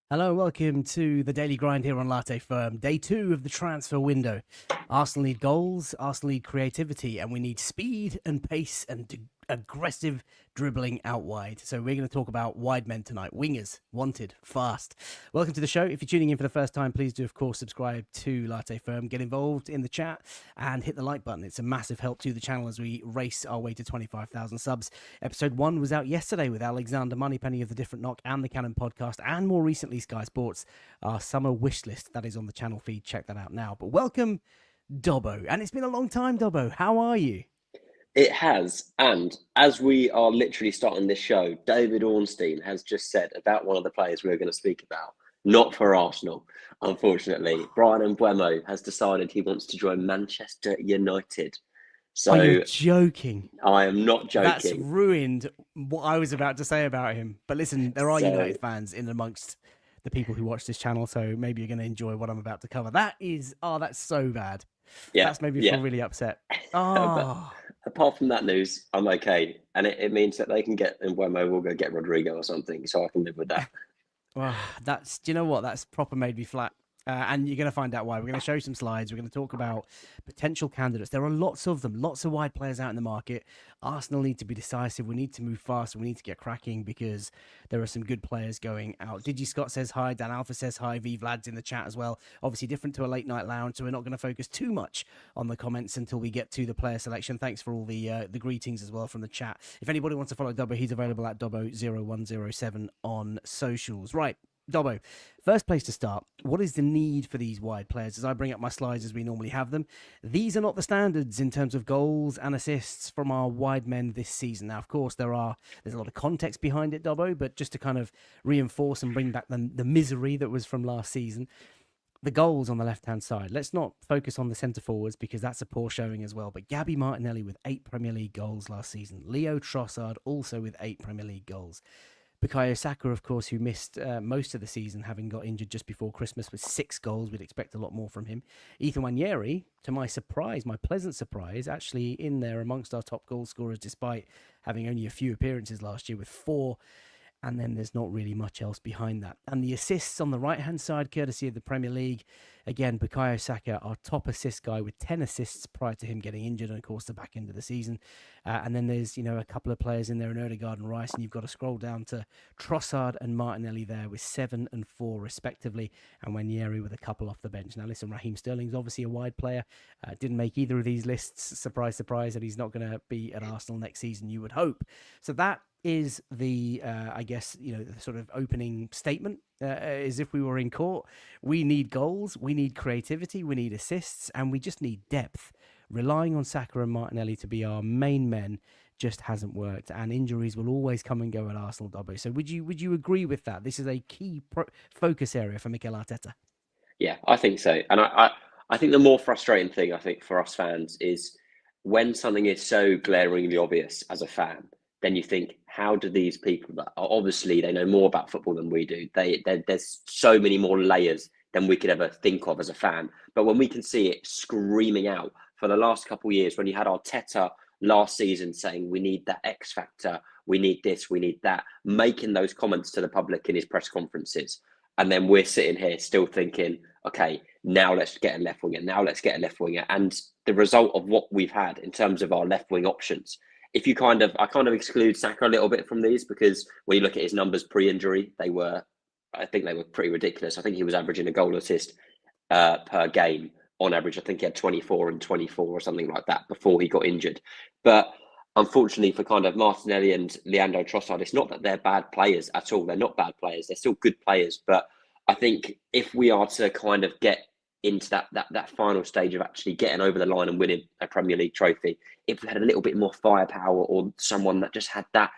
Hello, welcome to the Daily Grind here on Latte Firm. Day 2 of the transfer window. Arsenal need goals, Arsenal need creativity, and we need speed and pace and aggressive dribbling out wide. So we're going to talk about wide men tonight. Wingers, wanted, fast. Welcome to the show. If you're tuning in for the first time, please do, of course, subscribe to Latte Firm. Get involved in the chat and hit the like button. It's a massive help to the channel as we race our way to 25,000 subs. Episode 1 was out yesterday with Alexander Moneypenny of The Different Knock and the Cannon Podcast, and more recently Sky Sports, our summer wish list. That is on the channel feed. Check that out now. But welcome, Dobbo. And it's been a long time, Dobbo. How are you? It has, and as we are literally starting this show, David Ornstein has just said about one of the players we're going to speak about, not for Arsenal, unfortunately. Brian Mbeumo has decided he wants to join Manchester United. Are you So joking? I am not That's joking. ruined what I was about to say about him. But listen, there are So United fans in amongst the people who watch this channel, so maybe you're going to enjoy what I'm about to cover. That's so bad. yeah, That's made me feel yeah. really upset. But Oh, apart from that news, I'm okay, and it means that they can get Mbeumo. We'll go get Rodrigo or something, so I can live with that. well, do you know what? That's proper made me flat. And you're going to find out why. We're going to show you some slides. We're going to talk about potential candidates. There are lots of them, lots of wide players out in the market. Arsenal need to be decisive. We need to move fast. We need to get cracking because there are some good players going out. Digi Scott says hi. Dan Alpha says hi. V Vlad's in the chat as well. Obviously different to a late night lounge, so we're not going to focus too much on the comments until we get to the player selection. Thanks for all the greetings as well from the chat. If anybody wants to follow Dobbo, he's available at Dobbo0107 on socials. Right. Dobbo, first place to start. What is the need for these wide players? As I bring up my slides as we normally have them, these are not the standards in terms of goals and assists from our wide men this season. Now, of course, there's a lot of context behind it, Dobbo, but just to kind of reinforce and bring back the misery that was from last season, the goals on the left-hand side. Let's not focus on the centre forwards because that's a poor showing as well. But Gabby Martinelli with 8 Premier League goals last season. Leo Trossard also with 8 Premier League goals. Bukayo Saka, of course, who missed most of the season, having got injured just before Christmas, with 6 goals. We'd expect a lot more from him. Ethan Nwaneri, to my surprise, my pleasant surprise, actually in there amongst our top goal scorers, despite having only a few appearances last year with 4. And then there's not really much else behind that. And the assists on the right-hand side, courtesy of the Premier League. Again, Bukayo Saka, our top assist guy with 10 assists prior to him getting injured, and of course the back end of the season. And then there's, a couple of players in there in Odegaard and Rice, and you've got to scroll down to Trossard and Martinelli there with 7 and 4 respectively, and Nwaneri with a couple off the bench. Now listen, Raheem Sterling's obviously a wide player, didn't make either of these lists. Surprise, surprise, that he's not going to be at Arsenal next season, you would hope. So that is the, the sort of opening statement, as if we were in court. We need goals, we need creativity, we need assists, and we just need depth. Relying on Saka and Martinelli to be our main men just hasn't worked, and injuries will always come and go at Arsenal, Dobbo. So would you agree with that? This is a key focus area for Mikel Arteta. Yeah, I think so. And I think the more frustrating thing, I think, for us fans is when something is so glaringly obvious as a fan, then you think, how do these people that are obviously they know more about football than we do? There's so many more layers than we could ever think of as a fan. But when we can see it screaming out for the last couple of years, when you had Arteta last season saying we need that X factor, we need this, we need that, making those comments to the public in his press conferences. And then we're sitting here still thinking, okay, now let's get a left winger. Now let's get a left winger. And the result of what we've had in terms of our left wing options, I kind of exclude Saka a little bit from these because when you look at his numbers pre-injury, I think they were pretty ridiculous. I think he was averaging a goal assist per game on average. I think he had 24 and 24 or something like that before he got injured. But unfortunately for kind of Martinelli and Leandro Trossard, it's not that they're bad players at all. They're not bad players. They're still good players. But I think if we are to kind of get into that final stage of actually getting over the line and winning a Premier League trophy, if we had a little bit more firepower or someone that just had that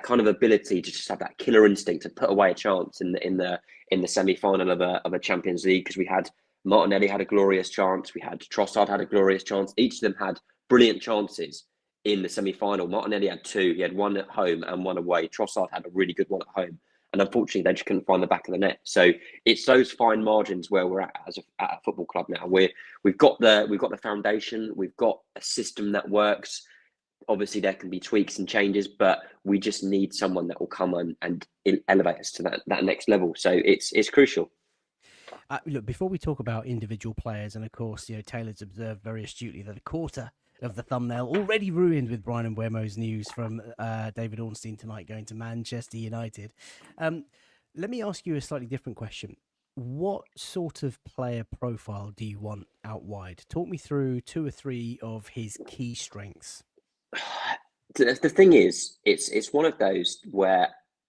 kind of ability to just have that killer instinct to put away a chance in the semi-final of a Champions League, because we had Martinelli had a glorious chance, we had Trossard had a glorious chance, each of them had brilliant chances in the semi-final. Martinelli had 2, he had 1 at home and 1 away. Trossard had a really good one at home, and unfortunately they just couldn't find the back of the net. So it's those fine margins where we're at as at a football club now. We've got the foundation, we've got a system that works. obviously there can be tweaks and changes, but we just need someone that will come on and elevate us to that next level. So it's crucial. Look, before we talk about individual players, and of course, Taylor's observed very astutely that a quarter of the thumbnail already ruined with Brian and Buemo's news from David Ornstein tonight going to Manchester United. Let me ask you a slightly different question. What sort of player profile do you want out wide? Talk me through 2 or 3 of his key strengths. The thing is, it's one of those where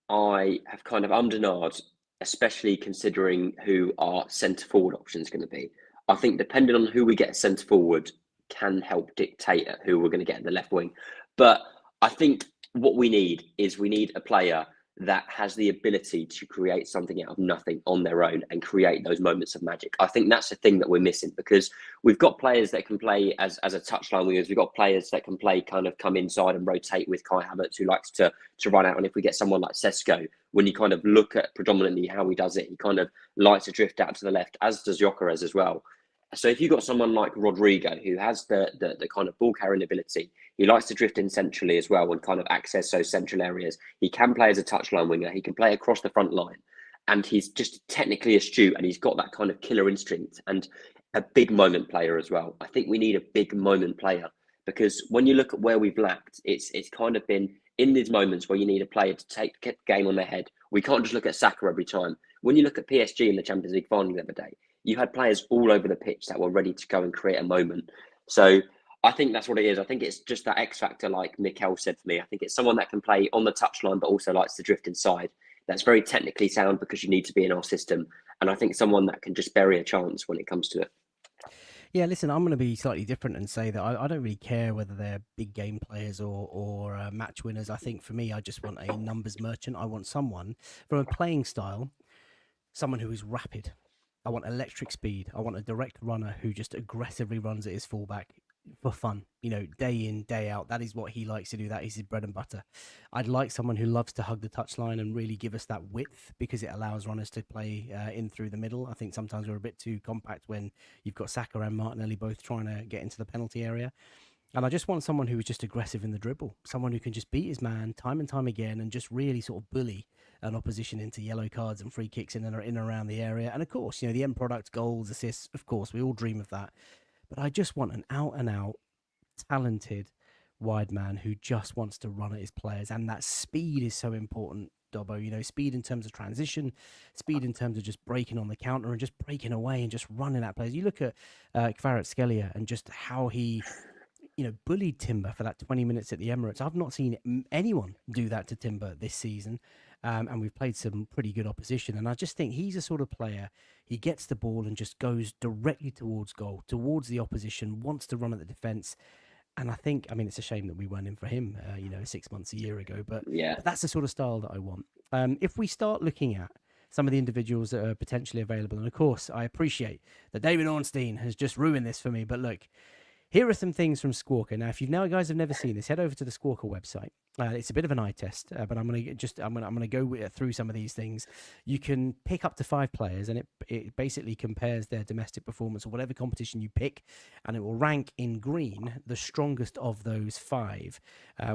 I have kind of ummed and ahed, especially considering who our centre forward option is going to be. I think depending on who we get centre forward can help dictate who we're going to get in the left wing. But I think what we need is a player that has the ability to create something out of nothing on their own and create those moments of magic. I think that's the thing that we're missing, because we've got players that can play as a touchline wingers. We've got players that can play kind of come inside and rotate with Kai Havertz, who likes to run out. And if we get someone like Sesko, when you kind of look at predominantly how he does it, he kind of likes to drift out to the left, as does Gyökeres as well. So if you've got someone like Rodrigo, who has the kind of ball carrying ability, he likes to drift in centrally as well and kind of access those central areas. He can play as a touchline winger. He can play across the front line. And he's just technically astute, and he's got that kind of killer instinct and a big moment player as well. I think we need a big moment player, because when you look at where we've lacked, it's kind of been in these moments where you need a player to get the game on their head. We can't just look at Saka every time. When you look at PSG in the Champions League final the other day, you had players all over the pitch that were ready to go and create a moment. So I think that's what it is. I think it's just that X factor, like Mikel said for me. I think it's someone that can play on the touchline, but also likes to drift inside. That's very technically sound, because you need to be in our system. And I think someone that can just bury a chance when it comes to it. Yeah, listen, I'm going to be slightly different and say that I don't really care whether they're big game players or match winners. I think for me, I just want a numbers merchant. I want someone from a playing style, someone who is rapid. I want electric speed. I want a direct runner who just aggressively runs at his fullback for fun, day in, day out. That is what he likes to do. That is his bread and butter. I'd like someone who loves to hug the touchline and really give us that width, because it allows runners to play in through the middle. I think sometimes we're a bit too compact when you've got Saka and Martinelli both trying to get into the penalty area. And I just want someone who is just aggressive in the dribble, someone who can just beat his man time and time again and just really sort of bully an opposition into yellow cards and free kicks in and around the area. And of course, the end product, goals, assists, of course, we all dream of that. But I just want an out-and-out, talented wide man who just wants to run at his players. And that speed is so important, Dobbo. Speed in terms of transition, speed in terms of just breaking on the counter and just breaking away and just running at players. You look at Kvaratskhelia and just how he bullied Timber for that 20 minutes at the Emirates. I've not seen anyone do that to Timber this season. And we've played some pretty good opposition. And I just think he's a sort of player, he gets the ball and just goes directly towards goal, towards the opposition, wants to run at the defence. And I think, it's a shame that we weren't in for him, 6 months, a year ago. But, Yeah. but that's the sort of style that I want. If we start looking at some of the individuals that are potentially available, and of course, I appreciate that David Ornstein has just ruined this for me. But look, here are some things from Squawka. Now, if you guys have never seen this, head over to the Squawka website. It's a bit of an eye test, but I'm gonna go through some of these things. You can pick up to 5 players, and it basically compares their domestic performance or whatever competition you pick, and it will rank in green the strongest of those 5.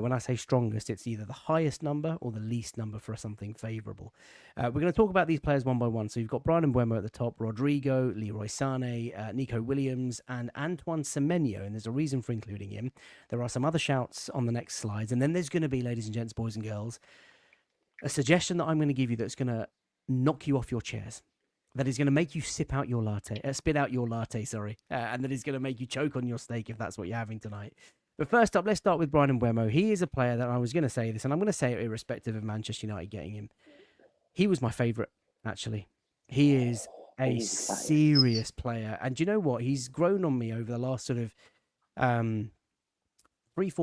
When I say strongest, it's either the highest number or the least number for something favourable. We're going to talk about these players one by one. So you've got Brian Mbeumo at the top, Rodrigo, Leroy Sane, Nico Williams, and Antoine Semenyo, and there's a reason for including him. There are some other shouts on the next slides, and then there's going to be, ladies and gents, boys and girls, a suggestion that I'm going to give you that's going to knock you off your chairs, that is going to make you spit out your latte, and that is going to make you choke on your steak if that's what you're having tonight. But first up, let's start with Brian Mbeumo. He is a player that I was going to say this, and I'm going to say it irrespective of Manchester United getting him. He was my favourite, actually. He is a serious player, and do you know what? He's grown on me over the last sort of 3-4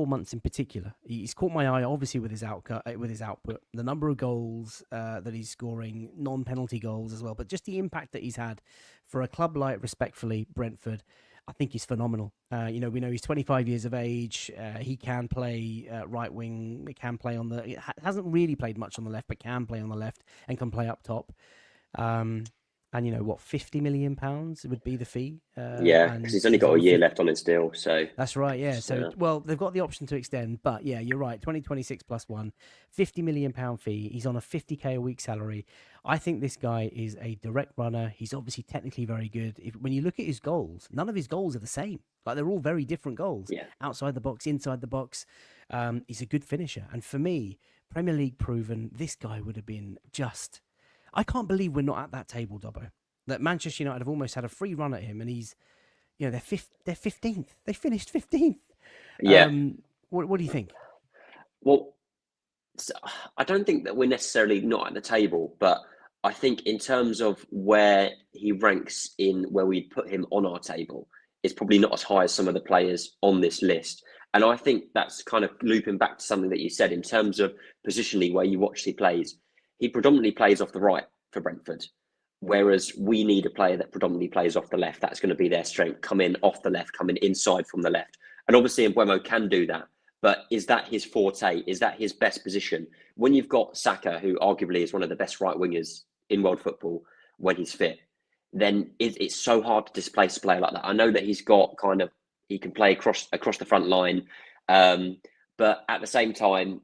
months in particular. He's caught my eye, obviously, with his output, the number of goals that he's scoring, non-penalty goals as well, but just the impact that he's had for a club like, respectfully, Brentford. I think he's phenomenal. We know he's 25 years of age. He can play right wing. He can play on the. Hasn't really played much on the left, but can play on the left and can play up top. And what, £50 million would be the fee, Yeah, because and he's only he's got on a a year 50. left on his deal. So That's right, yeah. it's, So, well, they've got the option to extend, but yeah, you're right. 2026 plus one, £50 million fee. He's on a 50K a week salary. I think this guy is a direct runner. He's obviously technically very good. When you look at his goals, none of his goals are the same. Like, they're all very different goals, yeah, outside the box, inside the box. He's a good finisher. And for me, Premier League proven, this guy would have been just. I can't believe we're not at that table, Dobbo. That Manchester United have almost had a free run at him, and he's they're 15th. They finished 15th. yeah. What do you think? Well, so, I don't think that we're necessarily not at the table, but I think in terms of where he ranks in where we put him on our table, it's probably not as high as some of the players on this list. And I think that's kind of looping back to something that you said in terms of positionally where you watch he plays. He predominantly plays off the right for Brentford, whereas we need a player that predominantly plays off the left. That's going to be their strength. Come in off the left, come in inside from the left. And obviously, Mbeumo can do that. But is that his forte? Is that his best position? When you've got Saka, who arguably is one of the best right wingers in world football when he's fit, then it's so hard to displace a player like that. I know that he's got he can play across the front line, but at the same time,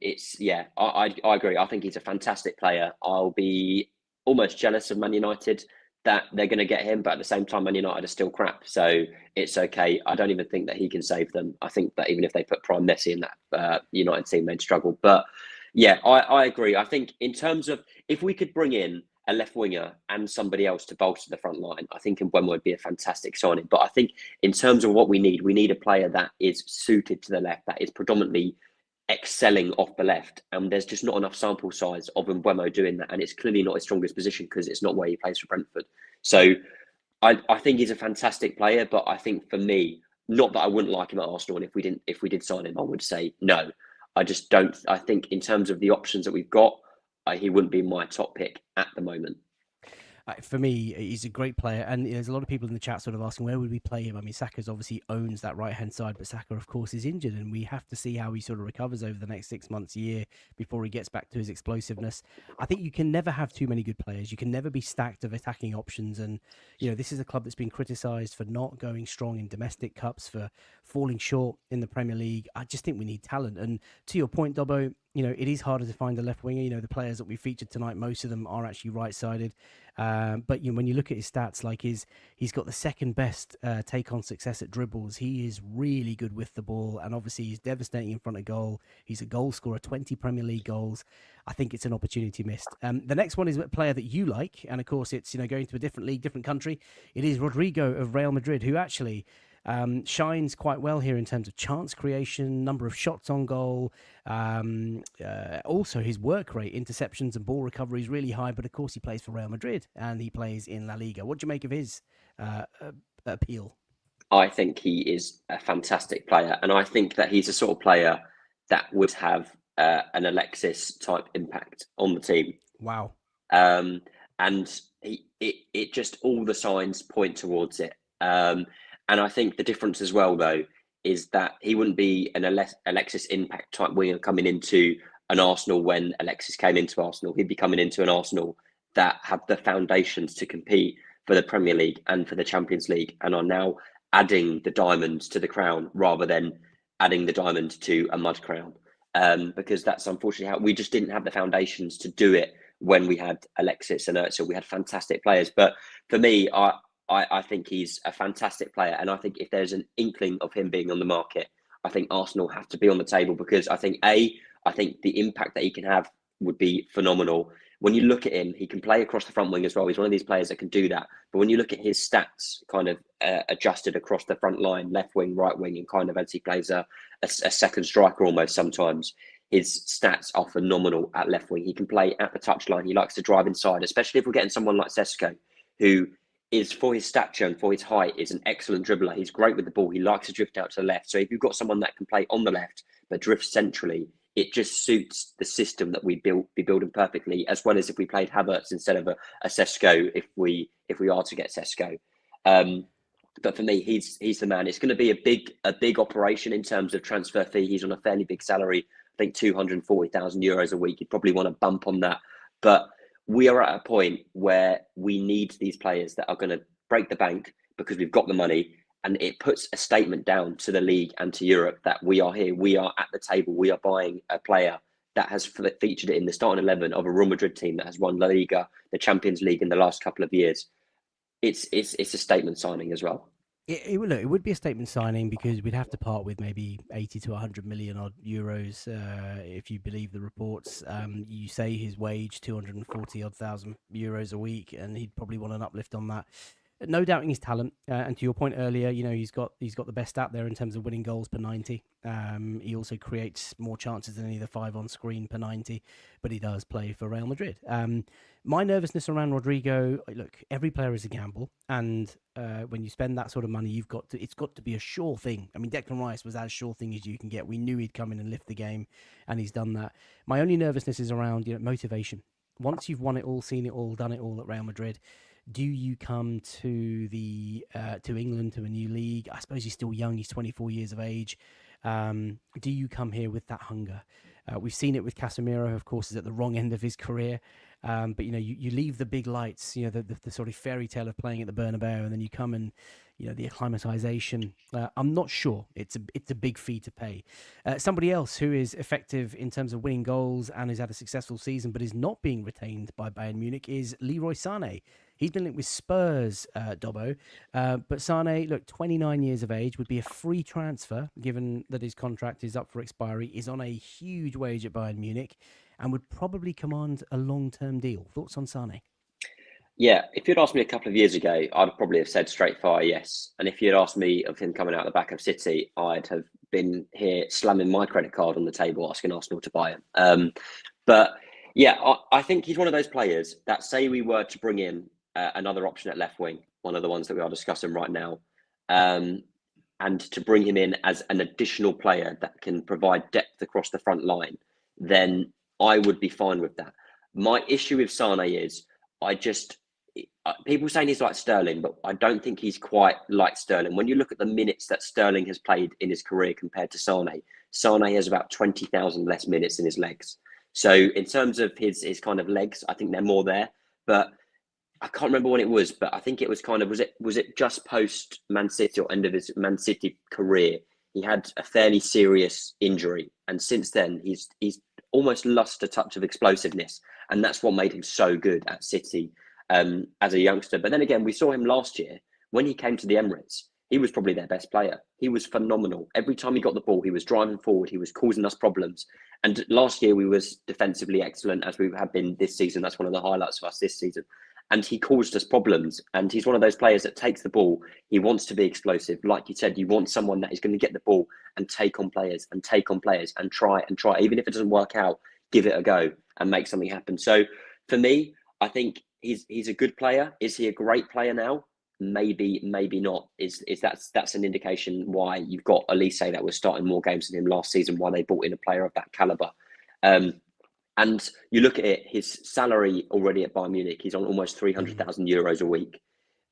I agree. I think he's a fantastic player. I'll be almost jealous of Man United that they're going to get him, but at the same time, Man United are still crap, so it's okay. I don't even think that he can save them. I think that even if they put Prime Messi in that United team, they'd struggle. But yeah, I agree. I think in terms of if we could bring in a left winger and somebody else to bolster the front line, I think Mbeumo would be a fantastic signing. But I think in terms of what we need a player that is suited to the left, that is predominantly excelling off the left. And there's just not enough sample size of Mbeumo doing that. And it's clearly not his strongest position because it's not where he plays for Brentford. So I think he's a fantastic player, but I think for me, not that I wouldn't like him at Arsenal, and if we did sign him, I would say no. I just don't. I think in terms of the options that we've got, he wouldn't be my top pick at the moment. For me, he's a great player, and there's a lot of people in the chat sort of asking where would we play him. I mean, Saka's obviously owns that right hand side, but Saka, of course, is injured, and we have to see how he sort of recovers over the next 6 months, year, before he gets back to his explosiveness. I think you can never have too many good players. You can never be stacked of attacking options, and this is a club that's been criticised for not going strong in domestic cups, for falling short in the Premier League. I just think we need talent, and to your point, Dobbo, it is harder to find a left winger. The players that we featured tonight, most of them are actually right-sided. But when you look at his stats, like he's got the second best take on success at dribbles. He is really good with the ball, and obviously he's devastating in front of goal. He's a goal scorer, 20 Premier League goals. I think it's an opportunity missed. The next one is a player that you like, and of course it's going to a different league, different country. It is Rodrigo of Real Madrid, who actually shines quite well here in terms of chance creation, number of shots on goal. Also, his work rate, interceptions and ball recovery is really high. But of course, he plays for Real Madrid and he plays in La Liga. What do you make of his appeal? I think he is a fantastic player, and I think that he's a sort of player that would have an Alexis type impact on the team. Wow. And it just all the signs point towards it. And I think the difference as well, though, is that he wouldn't be an Alexis impact type winger coming into an Arsenal when Alexis came into Arsenal. He'd be coming into an Arsenal that have the foundations to compete for the Premier League and for the Champions League, and are now adding the diamonds to the crown rather than adding the diamond to a mud crown. Because that's unfortunately how we just didn't have the foundations to do it when we had Alexis and Özil. We had fantastic players, but for me, I think he's a fantastic player, and I think if there's an inkling of him being on the market, I think Arsenal have to be on the table, because I think the impact that he can have would be phenomenal. When you look at him, he can play across the front wing as well. He's one of these players that can do that. But when you look at his stats, kind of adjusted across the front line, left wing, right wing, and kind of as he plays a second striker almost sometimes, his stats are phenomenal at left wing. He can play at the touchline. He likes to drive inside, especially if we're getting someone like Sesko, who is, for his stature and for his height, is an excellent dribbler. He's great with the ball. He likes to drift out to the left. So if you've got someone that can play on the left but drifts centrally, it just suits the system that we be building perfectly, as well as if we played Havertz instead of a Sesko, if we are to get Sesko. But for me, he's the man. It's going to be a big operation in terms of transfer fee. He's on a fairly big salary, I think €240,000 a week. You'd probably want to bump on that. But we are at a point where we need these players that are going to break the bank because we've got the money, and it puts a statement down to the league and to Europe that we are here, we are at the table, we are buying a player that has featured in the starting 11 of a Real Madrid team that has won La Liga, the Champions League in the last couple of years. It's a statement signing as well. It would be a statement signing because we'd have to part with maybe 80 to 100 million odd euros if you believe the reports. You say his wage 240 odd thousand euros a week, and he'd probably want an uplift on that. No doubting his talent, and to your point earlier, he's got the best out there in terms of winning goals per 90. He also creates more chances than any of the five on screen per 90, but he does play for Real Madrid. My nervousness around Rodrigo, look, every player is a gamble, and when you spend that sort of money, it's got to be a sure thing. I mean, Declan Rice was as sure thing as you can get. We knew he'd come in and lift the game, and he's done that. My only nervousness is around motivation. Once you've won it all, seen it all, done it all at Real Madrid, do you come to to England, to a new league? I suppose he's still young. He's 24 years of age. Do you come here with that hunger? We've seen it with Casemiro, of course, is at the wrong end of his career. But you leave the big lights, the sort of fairy tale of playing at the Bernabeu, and then you come and the acclimatization. I'm not sure. It's a big fee to pay. Somebody else who is effective in terms of winning goals and has had a successful season, but is not being retained by Bayern Munich, is Leroy Sane. He's been linked with Spurs, Dobbo. But Sane, look, 29 years of age, would be a free transfer, given that his contract is up for expiry, is on a huge wage at Bayern Munich, and would probably command a long-term deal. Thoughts on Sane? Yeah, if you'd asked me a couple of years ago, I'd probably have said straight fire yes. And if you'd asked me of him coming out the back of City, I'd have been here slamming my credit card on the table asking Arsenal to buy him. But yeah, I think he's one of those players that, say we were to bring in another option at left wing, one of the ones that we are discussing right now, and to bring him in as an additional player that can provide depth across the front line, then I would be fine with that. My issue with Sane is people saying he's like Sterling, but I don't think he's quite like Sterling. When you look at the minutes that Sterling has played in his career compared to Sane has about 20,000 less minutes in his legs. So in terms of his kind of legs, I think they're more there. But I can't remember when it was, but I think it was was it just post Man City or end of his Man City career? He had a fairly serious injury, and since then he's almost lost a touch of explosiveness, and that's what made him so good at City as a youngster. But then again, we saw him last year when he came to the Emirates. He was probably their best player. He was phenomenal. Every time he got the ball, he was driving forward. He was causing us problems. And last year we was defensively excellent, as we have been this season. That's one of the highlights of us this season. And he caused us problems. And he's one of those players that takes the ball. He wants to be explosive. Like you said, you want someone that is going to get the ball and take on players and try. Even if it doesn't work out, give it a go and make something happen. So for me, I think he's a good player. Is he a great player now? Maybe not. That's an indication why you've got Elise that was starting more games than him last season, why they brought in a player of that caliber. And you look at it, his salary already at Bayern Munich, he's on almost 300,000 euros a week,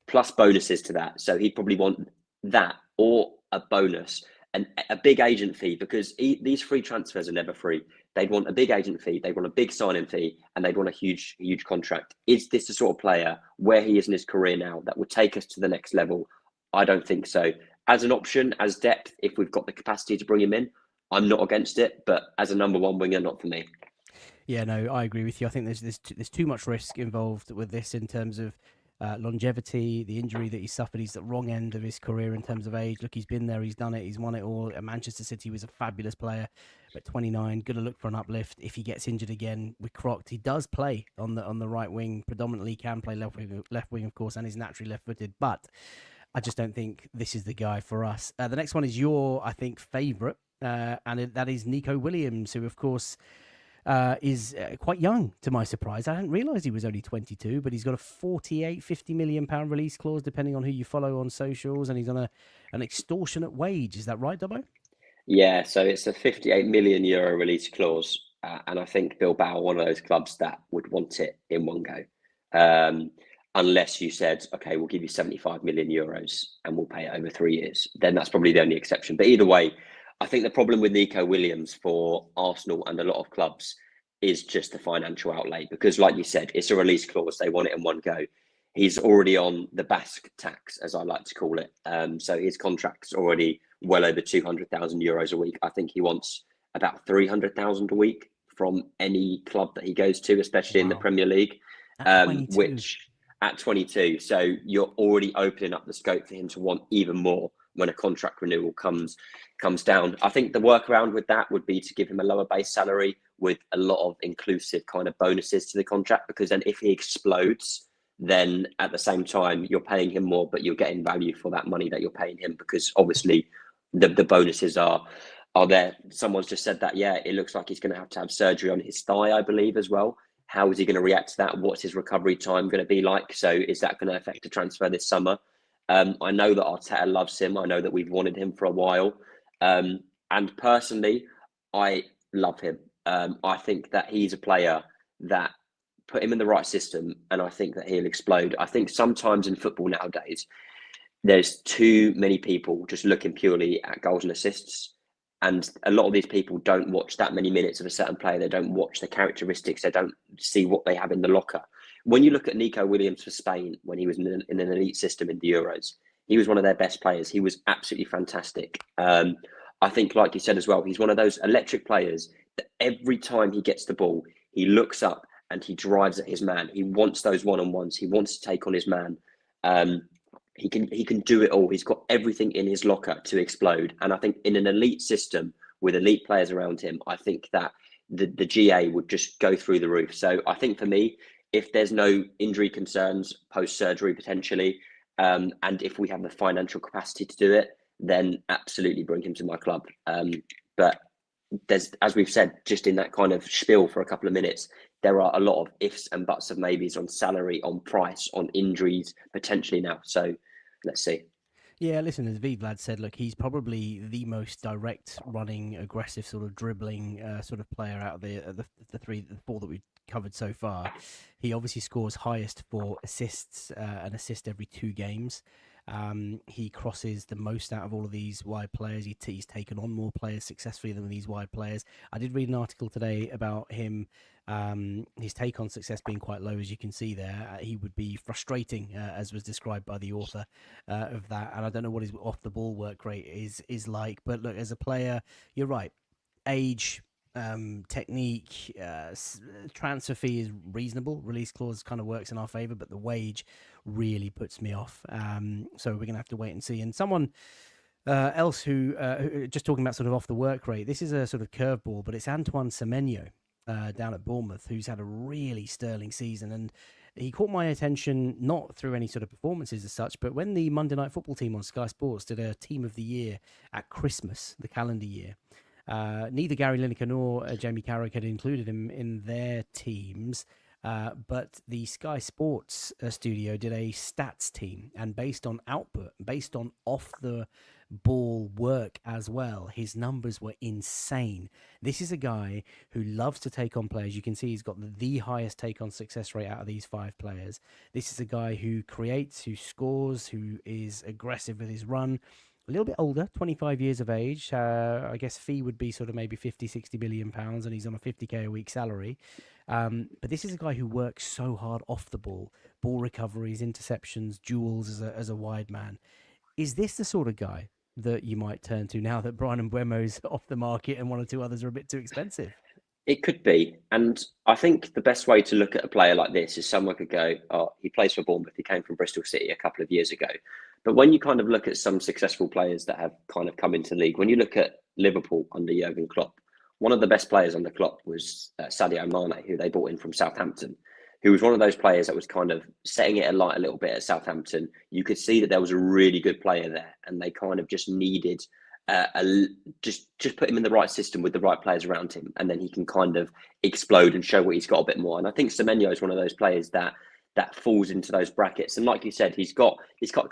plus bonuses to that. So he'd probably want that or a bonus and a big agent fee, because these free transfers are never free. They'd want a big agent fee, they'd want a big signing fee, and they'd want a huge contract. Is this the sort of player where he is in his career now that would take us to the next level? I don't think so. As an option, as depth, if we've got the capacity to bring him in, I'm not against it. But as a number one winger, not for me. Yeah, no, I agree with you. I think there's too much risk involved with this in terms of longevity, the injury that he suffered. He's at the wrong end of his career in terms of age. Look, he's been there, he's done it, he's won it all. At Manchester City, he was a fabulous player, but 29, going to look for an uplift. If he gets injured again, we're crocked. He does play on the right wing, predominantly can play left wing, of course, and is naturally left-footed, but I just don't think this is the guy for us. The next one is your, I think, favourite, and that is Nico Williams, who, of course, is quite young, to my surprise. I hadn't realised he was only 22, but he's got a 50 million pound release clause, depending on who you follow on socials, and he's on an extortionate wage. Is that right, Dobbo? Yeah, so it's a 58 million euro release clause, and I think Bilbao are one of those clubs that would want it in one go, unless you said, okay, we'll give you 75 million euros and we'll pay it over 3 years. Then that's probably the only exception. But either way, I think the problem with Nico Williams for Arsenal and a lot of clubs is just the financial outlay, because like you said, it's a release clause. They want it in one go. He's already on the Basque tax, as I like to call it. So his contract's already well over 200,000 euros a week. I think he wants about 300,000 a week from any club that he goes to, especially in the Premier League, At 22. which at 22. So you're already opening up the scope for him to want even more when a contract renewal comes down. I think the workaround with that would be to give him a lower base salary with a lot of inclusive kind of bonuses to the contract, because then if he explodes, then at the same time you're paying him more, but you're getting value for that money that you're paying him, because obviously the bonuses are there. Someone's just said that, yeah, it looks like he's going to have surgery on his thigh, I believe, as well. How is he going to react to that? What's his recovery time going to be like? So is that going to affect a transfer this summer? I know that Arteta loves him. I know that we've wanted him for a while. And personally, I love him. I think that he's a player that put him in the right system, and I think that he'll explode. I think sometimes in football nowadays, there's too many people just looking purely at goals and assists. And a lot of these people don't watch that many minutes of a certain player. They don't watch the characteristics. They don't see what they have in the locker. When you look at Nico Williams for Spain, when he was in an elite system in the Euros, he was one of their best players. He was absolutely fantastic. I think, like you said as well, he's one of those electric players that every time he gets the ball, he looks up and he drives at his man. He wants those one-on-ones. He wants to take on his man. He can do it all. He's got everything in his locker to explode. And I think in an elite system with elite players around him, I think that the GA would just go through the roof. So I think for me, if there's no injury concerns post-surgery potentially, and if we have the financial capacity to do it, then absolutely bring him to my club. But there's, as we've said, just in that kind of spiel for a couple of minutes, there are a lot of ifs and buts of maybes on salary, on price, on injuries potentially now. So let's see. Yeah, listen, as Vlad said, look, he's probably the most direct, running, aggressive, sort of dribbling sort of player out of the four that we've covered so far. He obviously scores highest for assists, an assist every 2 games. He crosses the most out of all of these wide players. He's taken on more players successfully than these wide players. I did read an article today about him, his take on success being quite low, as you can see there. He would be frustrating, as was described by the author of that. And I don't know what his off the ball work rate is like. But look, as a player, you're right. Age, technique, transfer fee is reasonable. Release clause kind of works in our favor, but the wage really puts me off. So we're gonna have to wait and see. And someone else who just talking about sort of off the work rate, this is a sort of curveball, but it's Antoine Semenyo down at Bournemouth, who's had a really sterling season, and he caught my attention not through any sort of performances as such, but when the Monday Night Football team on Sky Sports did a Team of the Year at Christmas, the calendar year. Neither Gary Lineker nor Jamie Carragher had included him in their teams, but the Sky Sports studio did a stats team, and based on output, based on off-the-ball work as well, his numbers were insane. This is a guy who loves to take on players. You can see he's got the highest take-on success rate out of these 5 players. This is a guy who creates, who scores, who is aggressive with his run. A little bit older, 25 years of age. I guess fee would be sort of maybe 50, 60 million pounds, and he's on a 50k a week salary. But this is a guy who works so hard off the ball recoveries, interceptions, duels as a wide man. Is this the sort of guy that you might turn to now that Brian Mbeumo's off the market and 1 or 2 others are a bit too expensive? It could be. And I think the best way to look at a player like this is someone could go, oh, he plays for Bournemouth. He came from Bristol City a couple of years ago. But when you kind of look at some successful players that have kind of come into the league, when you look at Liverpool under Jurgen Klopp, one of the best players under Klopp was Sadio Mane, who they bought in from Southampton, who was one of those players that was kind of setting it alight a little bit at Southampton. You could see that there was a really good player there, and they kind of just needed just put him in the right system with the right players around him, and then he can kind of explode and show what he's got a bit more. And I think Semenyo is one of those players that falls into those brackets. And like you said, he's got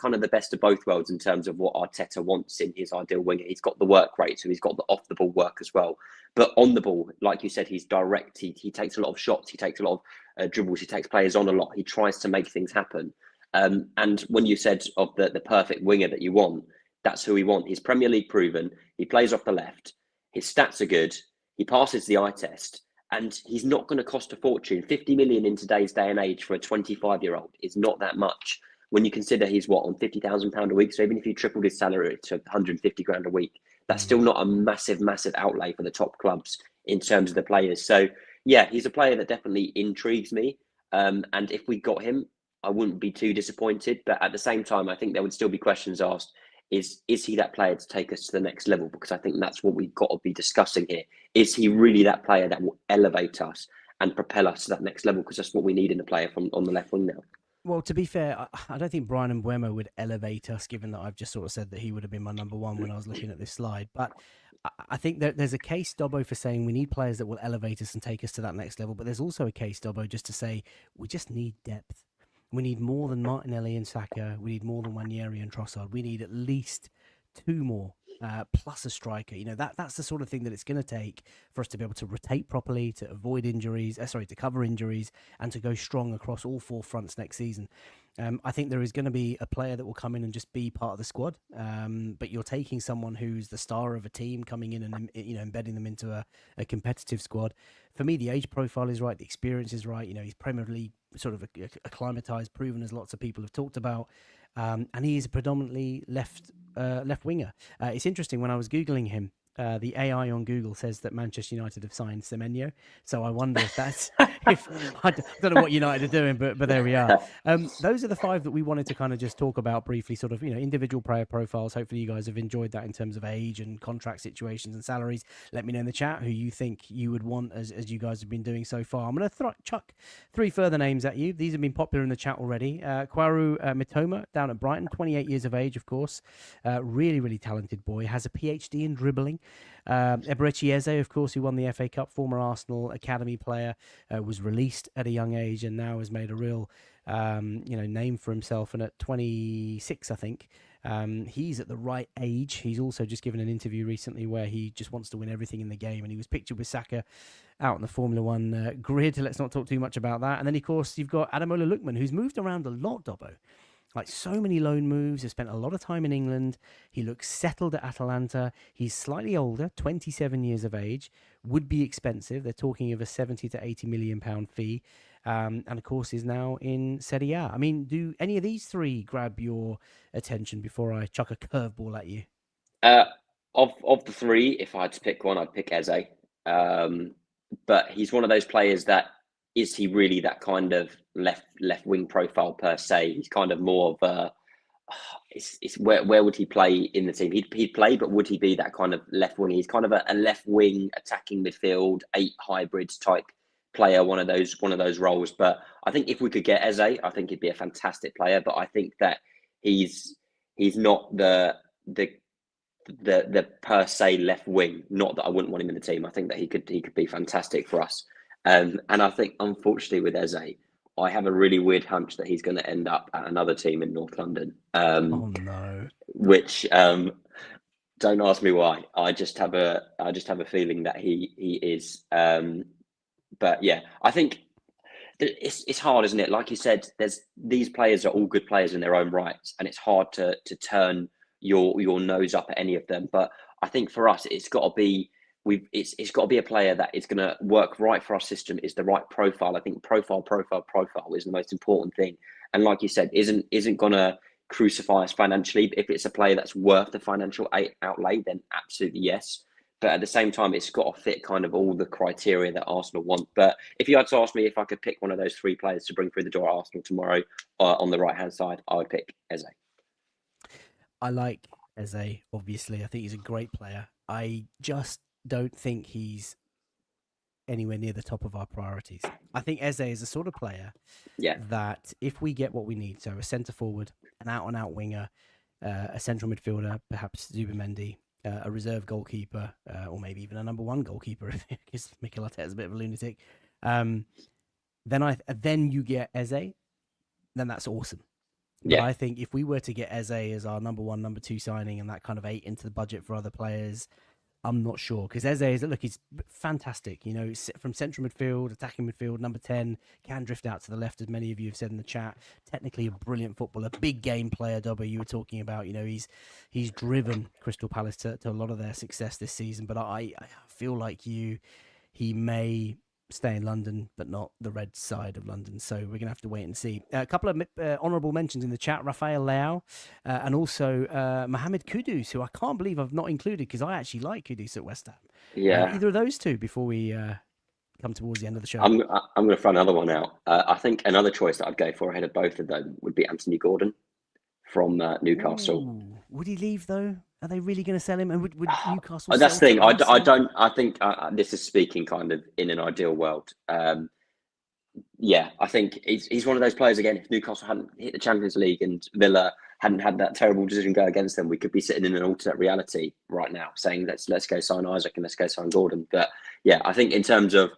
kind of the best of both worlds in terms of what Arteta wants in his ideal winger. He's got the work rate, so he's got the off the ball work as well. But on the ball, like you said, he's direct. He takes a lot of shots. He takes a lot of dribbles. He takes players on a lot. He tries to make things happen. And when you said of the perfect winger that you want, that's who we want. He's Premier League proven. He plays off the left. His stats are good. He passes the eye test. and he's not going to cost a fortune. 50 million in today's day and age for a 25-year-old is not that much when you consider he's on £50,000 a week. So even if you tripled his salary to 150 grand a week, that's still not a massive outlay for the top clubs in terms of the players. So yeah, he's a player that definitely intrigues me. And if we got him, I wouldn't be too disappointed. But at the same time, I think there would still be questions asked. Is he that player to take us to the next level? Because I think that's what we've got to be discussing here. Is he really that player that will elevate us and propel us to that next level? Because that's what we need in a player on the left wing now. Well, to be fair, I don't think Brian and Brehm would elevate us, given that I've just sort of said that he would have been my number one when I was looking at this slide. But I think that there's a case, Dobbo, for saying we need players that will elevate us and take us to that next level. But there's also a case, Dobbo, just to say we just need depth. We need more than Martinelli and Saka. We need more than Wanyeri and Trossard. We need at least two more. Plus a striker, that's the sort of thing that it's going to take for us to be able to rotate properly, to avoid injuries, to cover injuries, and to go strong across all four fronts next season. I think there is going to be a player that will come in and just be part of the squad, but you're taking someone who's the star of a team, coming in and embedding them into a competitive squad. For me, the age profile is right, the experience is right. He's Premier League sort of acclimatized, proven, as lots of people have talked about. And he is a predominantly left winger. It's interesting, when I was Googling him, the AI on Google says that Manchester United have signed Semenyo. So I wonder if that's I don't know what United are doing, but there we are. Those are the five that we wanted to kind of just talk about briefly, sort of, individual player profiles. Hopefully you guys have enjoyed that in terms of age and contract situations and salaries. Let me know in the chat who you think you would want, as you guys have been doing so far. I'm going to chuck three further names at you. These have been popular in the chat already. Kwaru Mitoma down at Brighton, 28 years of age, of course. Really, really talented boy. Has a PhD in dribbling. Eberechi Eze, of course, who won the FA Cup, former Arsenal academy player, was released at a young age and now has made a real name for himself. And at 26, I think, he's at the right age. He's also just given an interview recently where he just wants to win everything in the game, and he was pictured with Saka out in the Formula One grid. Let's not talk too much about that. And then, of course, you've got Ademola Lookman, who's moved around a lot, Dobbo. Like, so many loan moves. Has spent a lot of time in England. He looks settled at Atalanta. He's slightly older, 27 years of age. Would be expensive. They're talking of a 70 to 80 million pound fee. And of course is now in Serie A. I mean, do any of these three grab your attention before I chuck a curveball at you? Of the three, if I had to pick one, I'd pick Eze. But he's one of those players that, is he really that kind of left wing profile per se? He's kind of more of a. It's where would he play in the team? He'd play, but would he be that kind of left wing? He's kind of a left wing attacking midfield, 8 hybrids type player, one of those roles. But I think if we could get Eze, I think he'd be a fantastic player. But I think that he's not the per se left wing. Not that I wouldn't want him in the team. I think that he could be fantastic for us. And I think, unfortunately, with Eze, I have a really weird hunch that he's going to end up at another team in North London. Oh no! Which don't ask me why. I just have a feeling that he is. But yeah, I think it's hard, isn't it? Like you said, these players are all good players in their own rights, and it's hard to turn your nose up at any of them. But I think for us, it's got to be. It's got to be a player that is going to work right for our system, is the right profile. I think profile is the most important thing. And like you said, isn't going to crucify us financially. If it's a player that's worth the financial outlay, then absolutely yes. But at the same time, it's got to fit kind of all the criteria that Arsenal want. But if you had to ask me if I could pick one of those three players to bring through the door at Arsenal tomorrow on the right-hand side, I would pick Eze. I like Eze, obviously. I think he's a great player. I just don't think he's anywhere near the top of our priorities. I think Eze is the sort of player that if we get what we need, so a centre forward, an out-and-out winger, a central midfielder, perhaps Zubimendi, a reserve goalkeeper, or maybe even a number one goalkeeper, because Mikel Arteta's a bit of a lunatic. Then you get Eze, then that's awesome. But I think if we were to get Eze as our number one, number two signing, and that kind of ate into the budget for other players, I'm not sure, because Eze he's fantastic. From central midfield, attacking midfield, number 10, can drift out to the left, as many of you have said in the chat. Technically a brilliant footballer, big game player. Dobbo, you were talking about. He's driven Crystal Palace to a lot of their success this season. But I feel like he may stay in London, but not the red side of London. So we're going to have to wait and see. A couple of honourable mentions in the chat: Rafael Leao and also Mohamed Kudus, who I can't believe I've not included because I actually like Kudus at West Ham. Yeah. Either of those two before we come towards the end of the show. I'm going to throw another one out. I think another choice that I'd go for ahead of both of them would be Anthony Gordon from Newcastle. Ooh. Would he leave though? Are they really going to sell him? And would Newcastle? That's the thing. I don't. I think this is speaking kind of in an ideal world. Yeah, I think he's one of those players again. If Newcastle hadn't hit the Champions League and Villa hadn't had that terrible decision go against them, we could be sitting in an alternate reality right now, saying let's go sign Isaac and let's go sign Gordon. But yeah, I think in terms of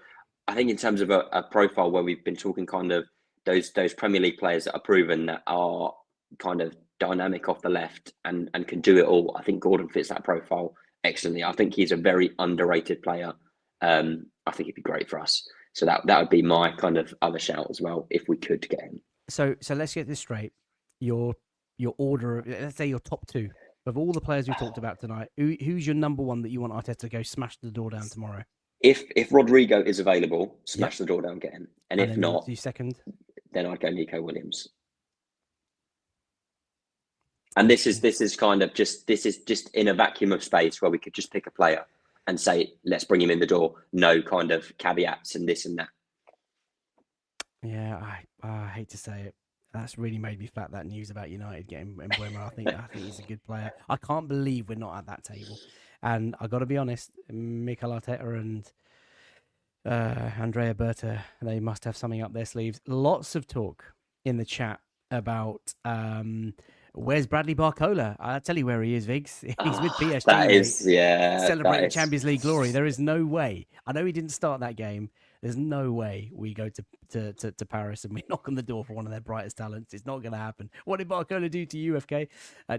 a profile where we've been talking kind of those Premier League players that are proven that are kind of dynamic off the left and can do it all. I think Gordon fits that profile excellently. I think he's a very underrated player. I think he'd be great for us. So that would be my kind of other shout as well, if we could get him. So let's get this straight. Your order, let's say your top two of all the players we talked about tonight. Who's your number one that you want Arteta to go smash the door down tomorrow? If Rodrigo is available, smash the door down, get him. And if not, second, then I'd go Nico Williams. And this is just in a vacuum of space where we could just pick a player and say, let's bring him in the door. No kind of caveats and this and that. Yeah, I hate to say it. That's really made me flat, that news about United getting Brehm. I think he's a good player. I can't believe we're not at that table. And I got to be honest, Mikel Arteta and Andrea Berta, they must have something up their sleeves. Lots of talk in the chat about where's Bradley Barcola? I'll tell you where he is, Viggs. He's with PSG. That is, yeah. Celebrating Champions League glory. There is no way. I know he didn't start that game. There's no way we go to Paris and we knock on the door for one of their brightest talents. It's not going to happen. What did Barcola do to UFK?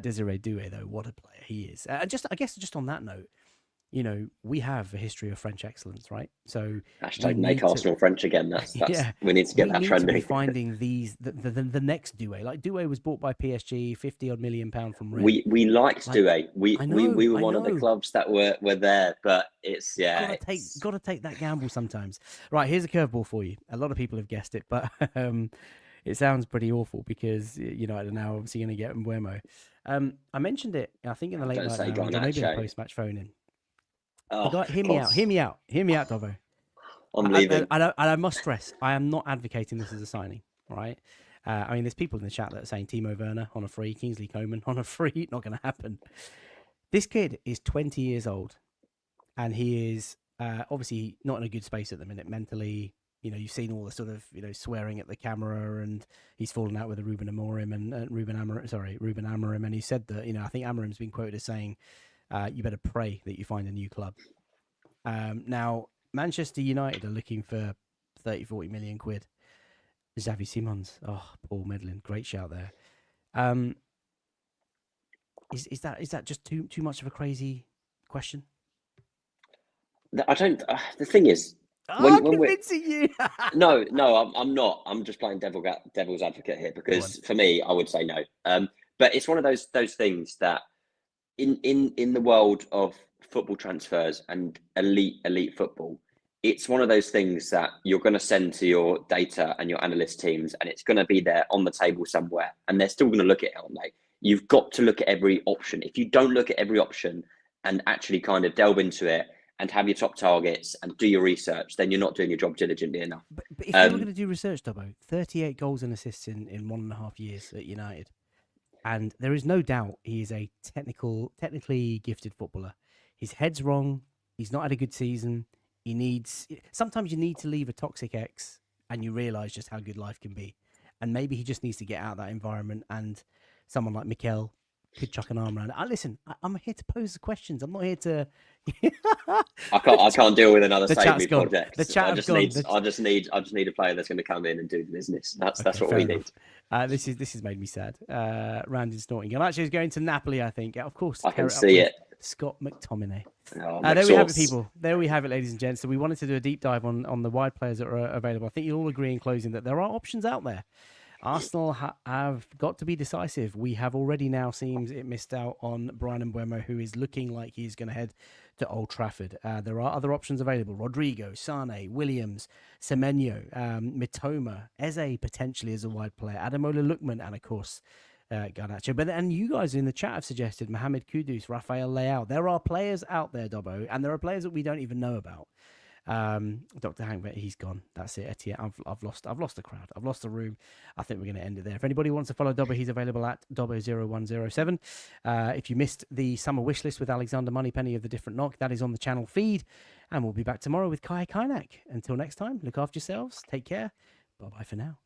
Desiree Doué, though, what a player he is. I guess just on that note, we have a history of French excellence, right? So hashtag make Arsenal French again. That's yeah. We need to get that trending. We need to be finding the next Doué. Like Doué was bought by PSG, £50 million from Rennes. We liked Doué. We were one of the clubs that were there, but it's got to take that gamble sometimes. Right, here's a curveball for you. A lot of people have guessed it, but it sounds pretty awful because United are now obviously going to get Mbeumo. I mentioned it, I think in the late night round, maybe in the post-match phone-in. Oh, hear me out, Dobbo. I'm leaving. I must stress, I am not advocating this as a signing, right? I mean, there's people in the chat that are saying Timo Werner on a free, Kingsley Coman on a free, not going to happen. This kid is 20 years old, and he is obviously not in a good space at the minute mentally. You've seen all the sort of swearing at the camera, and he's fallen out with Ruben Amorim and Ruben Amorim, and he said that I think Amorim's been quoted as saying, you better pray that you find a new club. Now, Manchester United are looking for 30-40 million quid. Xavi Simons. Oh, Paul Medlin. Great shout there. Is that just too much of a crazy question? I don't. The thing is, I'm convincing you. No, I'm not. I'm just playing devil's advocate here because for me, I would say no. But it's one of those things that in the world of football transfers and elite football, it's one of those things that you're going to send to your data and your analyst teams, and it's going to be there on the table somewhere, and they're still going to look at it, aren't they? You've got to look at every option. If you don't look at every option and actually kind of delve into it and have your top targets and do your research, then you're not doing your job diligently enough. But if you were going to do research, Dobbo, 38 goals and assists in 1.5 years at United. And there is no doubt he is a technically gifted footballer. His head's wrong. He's not had a good season. Sometimes you need to leave a toxic ex and you realise just how good life can be. And maybe he just needs to get out of that environment, and someone like Mikel could chuck an arm around it. Listen, I'm here to pose the questions. I'm not here to... I can't deal with another Save Me project. The chat I just need a player that's going to come in and do the business. That's what we need. This has made me sad. Randy's snorting. And actually, he's going to Napoli, I think. Of course. I can see it. Scott McTominay. There we have it, people. There we have it, ladies and gents. So we wanted to do a deep dive on the wide players that are available. I think you'll all agree in closing that there are options out there. Arsenal have got to be decisive. We have already now seems it missed out on Brian Mbeumo, who is looking like he's going to head to Old Trafford. There are other options available: Rodrigo, Sane, Williams, Semenyo, Mitoma, Eze potentially as a wide player, Ademola Lookman, and of course Garnacho. And you guys in the chat have suggested Mohamed Kudus, Rafael Leao. There are players out there, Dobbo, and there are players that we don't even know about. Dr. Hank, he's gone. That's it. Etienne, I've lost the crowd. I've lost the room. I think we're going to end it there. If anybody wants to follow Dobbo, he's available at Dobbo0107. If you missed the summer wish list with Alexander Moneypenny of the Different Knock, that is on the channel feed. And we'll be back tomorrow with Kai Kainak. Until next time, look after yourselves. Take care. Bye-bye for now.